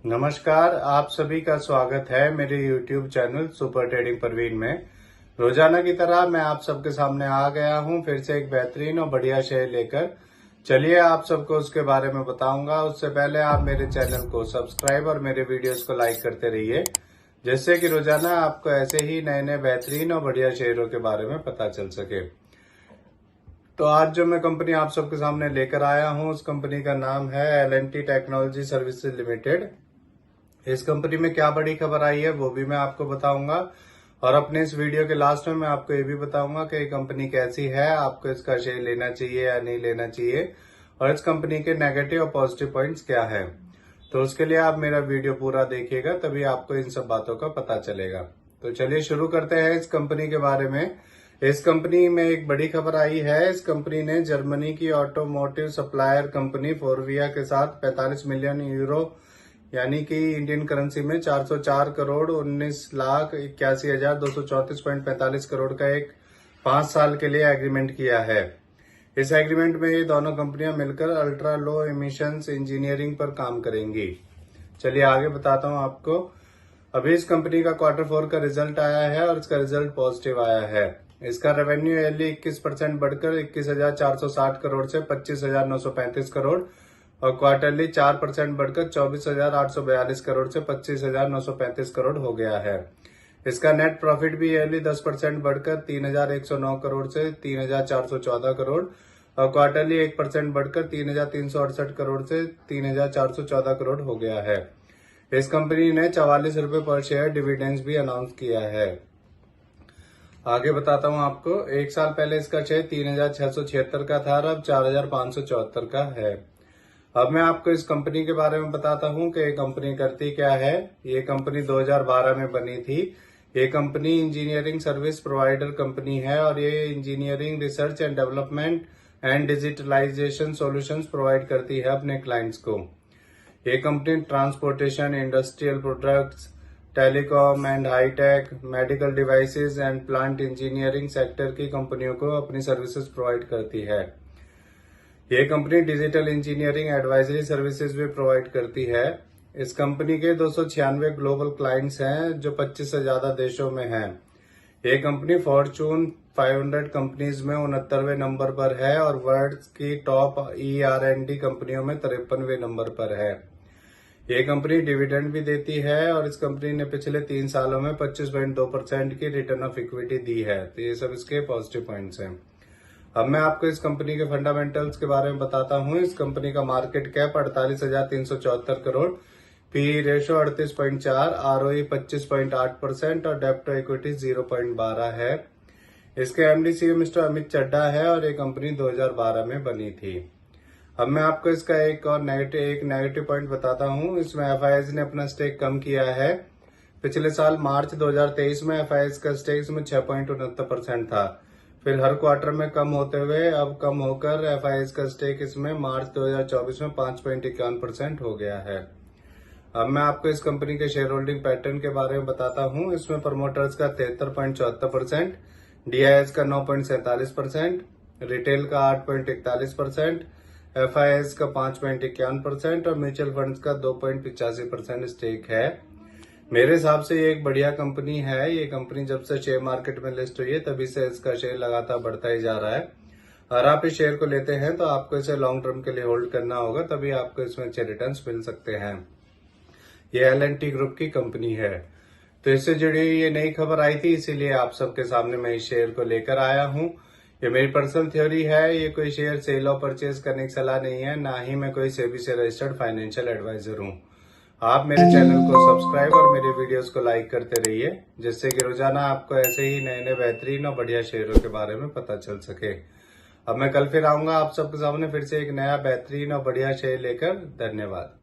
नमस्कार, आप सभी का स्वागत है मेरे YouTube channel super trading Parveen में। रोजाना की तरह मैं आप सबके सामने आ गया हूं फिर से एक बेहतरीन और बढ़िया शेयर लेकर। चलिए आप सबको उसके बारे में बताऊंगा। उससे पहले आप मेरे चैनल को सब्सक्राइब और मेरे वीडियोस को लाइक करते रहिए, जिससे कि रोजाना आपको ऐसे ही नए नए बेहतरीन और बढ़िया शेयरों के बारे में पता चल सके। तो आज जो मैं कंपनी आप सबके सामने लेकर आया हूं, उस कंपनी का नाम है L&T टेक्नोलॉजी सर्विसेज लिमिटेड। इस कंपनी में क्या बड़ी खबर आई है वो भी मैं आपको बताऊंगा, और अपने इस वीडियो के लास्ट में मैं आपको ये भी बताऊंगा कि ये कंपनी कैसी है, आपको इसका शेयर लेना चाहिए या नहीं लेना चाहिए, और इस कंपनी के नेगेटिव और पॉजिटिव पॉइंट्स क्या है। तो उसके लिए आप मेरा वीडियो पूरा देखिएगा, तभी आपको इन सब बातों का पता चलेगा। तो चलिए शुरू करते हैं इस कंपनी के बारे में। इस कंपनी में एक बड़ी खबर आई है। इस कंपनी ने जर्मनी की ऑटोमोटिव सप्लायर कंपनी फोरविया के साथ 45 मिलियन यूरो यानी कि इंडियन करेंसी में 404 करोड़ 19,81,234.45 करोड़ का एक 5 साल के लिए एग्रीमेंट किया है। इस एग्रीमेंट में ये दोनों कंपनियां मिलकर अल्ट्रा लो एमिशंस इंजीनियरिंग पर काम करेंगी। चलिए आगे बताता हूं आपको। अभी इस कंपनी का Q4 का रिजल्ट आया है और इसका रिजल्ट पॉजिटिव आया है। इसका रेवेन्यू ईयरली 21% बढ़कर 21,460 करोड़ से 25,935 करोड़ और क्वार्टरली 4% बढ़कर 24,842 करोड़ से 25,935 करोड़ हो गया है। इसका नेट प्रॉफिट भी ईयरली 10% बढ़कर 3,109 करोड़ से 3,414 करोड़ और क्वार्टरली 1% बढ़कर 3,368 करोड़ से 3,414 करोड़ हो गया है। इस कंपनी ने 44 रुपए पर शेयर डिविडेंड्स भी अनाउंस किया है। आगे बताता हूं आपको। एक साल पहले इसका शेयर 3,676 का था और अब 4,574 का है। अब मैं आपको इस कंपनी के बारे में बताता हूं कि ये कंपनी करती क्या है। ये कंपनी 2012 में बनी थी। ये company engineering service provider company है और ये engineering research and development and digitalization solutions provide करती है अपने क्लाइंट्स को। ये company transportation, industrial products, telecom and hi-tech, medical devices and plant engineering sector की कंपनियों को अपनी सर्विसेज प्रोवाइड करती है। ये company digital engineering advisory services भी प्रोवाइड करती है। इस कंपनी के 296 ग्लोबल क्लाइंट्स हैं जो 25 से ज्यादा देशों में हैं। ये कंपनी फॉर्चून 500 कंपनीज में 69वें नंबर पर है और वर्ल्ड की टॉप ER&D कंपनियों में 53वें नंबर पर है। ये कंपनी डिविडेंड भी देती है और इस कंपनी ने पिछले 3 सालों में 25.2% की रिटर्न ऑफ इक्विटी दी है। तो ये सब इसके पॉजिटिव पॉइंट्स हैं। अब मैं आपको इस कंपनी के फंडामेंटल्स के बारे में बताता हूं। इस कंपनी का market cap 48,374 crore, P ratio 38.4, ROE 25.8% और डेब्ट टू इक्विटी 0.12 है। इसके MD CEO mister Amit Chadha है और ये कंपनी 2012 में बनी थी। अब मैं आपको इसका एक नेगेटिव पॉइंट बताता हूं। इसमें FIS ने अपना स्टेक कम किया है। पिछले साल मार्च 2023 में FIS का स्टेक इसमें 6.69% था। फिर हर क्वार्टर में कम होते हुए अब कम होकर FIS का स्टेक इसमें मार्च 2024 में 5.51% हो गया है। अब मैं आपको इस कंपनी के शेयर होल्डिंग पैटर्न के बारे में बताता हूं। इसमें प्रमोटर्स का 73.74%, DIS का 9.47%, रिटेल का 8.41%, FIS का 5.51% और म्यूचुअल फंड्स का 2.85% स्टेक है। मेरे हिसाब से ये एक बढ़िया कंपनी है। ये कंपनी जब से शेयर मार्केट में लिस्ट हुई है तभी से इसका शेयर लगातार बढ़ता ही जा रहा है। अगर आप इस शेयर को लेते हैं तो आपको इसे लॉन्ग टर्म के लिए होल्ड करना होगा, तभी आपको इसमें अच्छे रिटर्न्स मिल सकते हैं। ये L&T ग्रुप की कंपनी है। तो इससे जुड़ी ये नई खबर आई थी, इसीलिए आप सबके सामने मैं इस शेयर को लेकर आया हूँ। ये मेरी पर्सनल थ्योरी है। ये कोई शेयर सेल और परचेज करने की सलाह नहीं है, ना ही मैं कोई सेबी से रजिस्टर्ड फाइनेंशियल एडवाइजर हूँ। आप मेरे चैनल को सब्सक्राइब और मेरे वीडियोस को लाइक करते रहिए, जिससे कि रोजाना आपको ऐसे ही नए नए बेहतरीन और बढ़िया शेयरों के बारे में पता चल सके। अब मैं कल फिर आऊंगा आप सबके सामने फिर से एक नया बेहतरीन और बढ़िया शेयर लेकर। धन्यवाद।